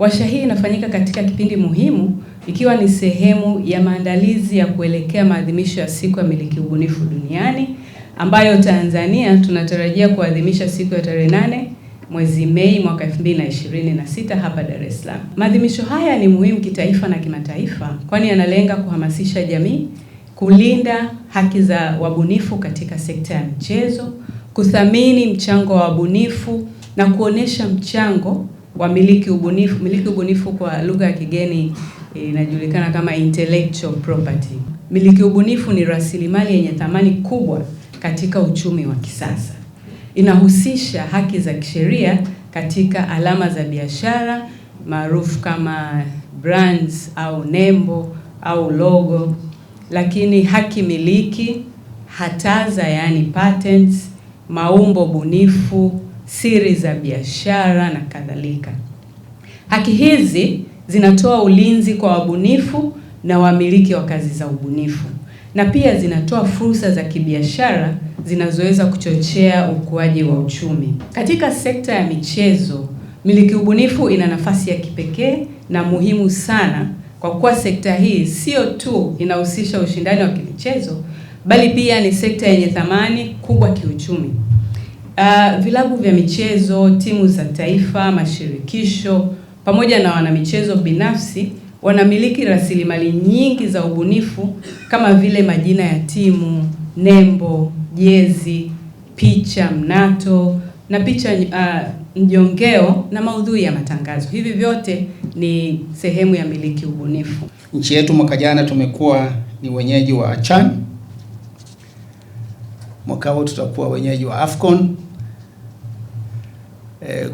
Warsha hii inafanyika katika kipindi muhimu ikiwa ni sehemu ya maandalizi ya kuelekea maadhimisho ya siku ya miliki ubunifu duniani ambayo Tanzania tunatarajia kuadhimisha siku ya tarehe 8 mwezi Mei mwaka 2026 hapa Dar es Salaam. Maadhimisho haya ni muhimu kitaifa na kimataifa kwani yanalenga kuhamasisha jamii kulinda haki za wabunifu katika sekta ya michezo, kuthamini mchango wa wabunifu na kuonesha mchango wa miliki ubunifu. Miliki ubunifu kwa lugha ya kigeni inajulikana kama intellectual property. Miliki ubunifu ni rasilimali yenye thamani kubwa katika uchumi wa kisasa. Inahusisha haki za kisheria katika alama za biashara maarufu kama brands au nembo au logo, lakini haki miliki, hataza yani patents, maumbo bunifu, siri za biashara na kadhalika. Haki hizi zinatoa ulinzi kwa wabunifu na wamiliki wa kazi za ubunifu, na pia zinatoa fursa za kibiashara zinazoweza kuchochea ukuaji wa uchumi. Katika sekta ya michezo, miliki ubunifu ina nafasi ya kipekee na muhimu sana kwa kuwa sekta hii sio tu inahusisha ushindani wa kimichezo, bali pia ni sekta yenye thamani kubwa kiuchumi. Vilabu vya michezo, timu za taifa, mashirikisho pamoja na wanamichezo binafsi wanamiliki rasilimali nyingi za ubunifu kama vile majina ya timu, nembo, jezi, picha mnato na picha mjongeo na maudhui ya matangazo. Hivi vyote ni sehemu ya miliki ubunifu. Nchi yetu mwaka jana tumekuwa ni wenyeji wa CHAN. Mwaka huu tutakuwa wenyeji wa AFCON.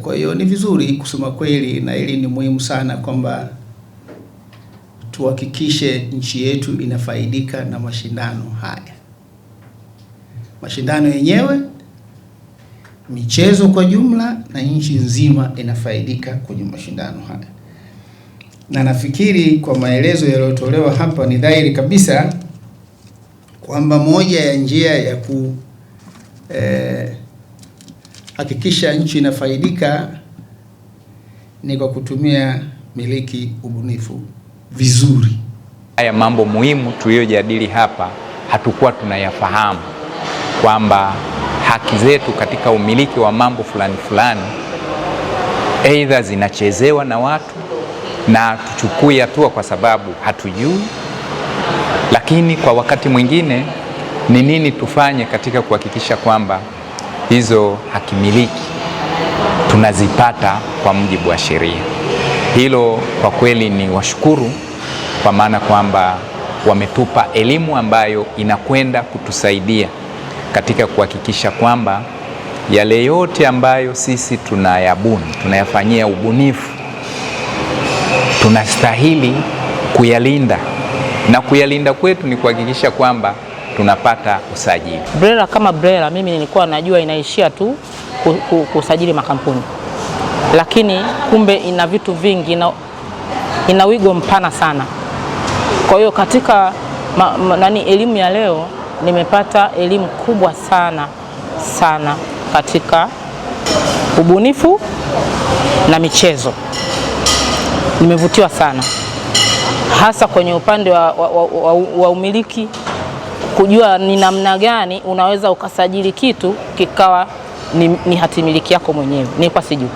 Kwa hiyo ni vizuri kusema kweli, na hili ni muhimu sana kwamba tuhakikishe nchi yetu inafaidika na mashindano haya. Mashindano yenyewe, michezo kwa jumla, na nchi nzima inafaidika kwenye mashindano haya. Na nafikiri kwa maelezo yaliyotolewa hapa ni dhahiri kabisa kwamba moja ya njia ya hakikisha nchi inafaidika ni kwa kutumia miliki ubunifu vizuri. Haya mambo muhimu tuliyojadili hapa hatukuwa tunayafahamu, kwamba haki zetu katika umiliki wa mambo fulani fulani aidha zinachezewa na watu na tuchukue hatua kwa sababu hatujui, lakini kwa wakati mwingine ni nini tufanye katika kuhakikisha kwamba hizo haki miliki tunazipata kwa mujibu wa sheria. Hilo kwa kweli ni washukuru, kwa maana kwamba wametupa elimu ambayo inakwenda kutusaidia katika kuhakikisha kwamba yale yote ambayo sisi tunayafanyia ubunifu tunastahili kuyalinda, na kuyalinda kwetu ni kuhakikisha kwamba tunapata usajili. BRELA kama BRELA mimi nilikuwa najua inaishia tu kusajili makampuni, lakini kumbe ina vitu vingi, ina wigo mpana sana. Kwa hiyo katika elimu ya leo nimepata elimu kubwa sana katika ubunifu na michezo. Nimevutiwa sana hasa kwenye upande wa umiliki, kujua ni namna gani unaweza ukasajili kitu kikawa ni hatimiliki yako mwenyewe. Nilikuwa sijui.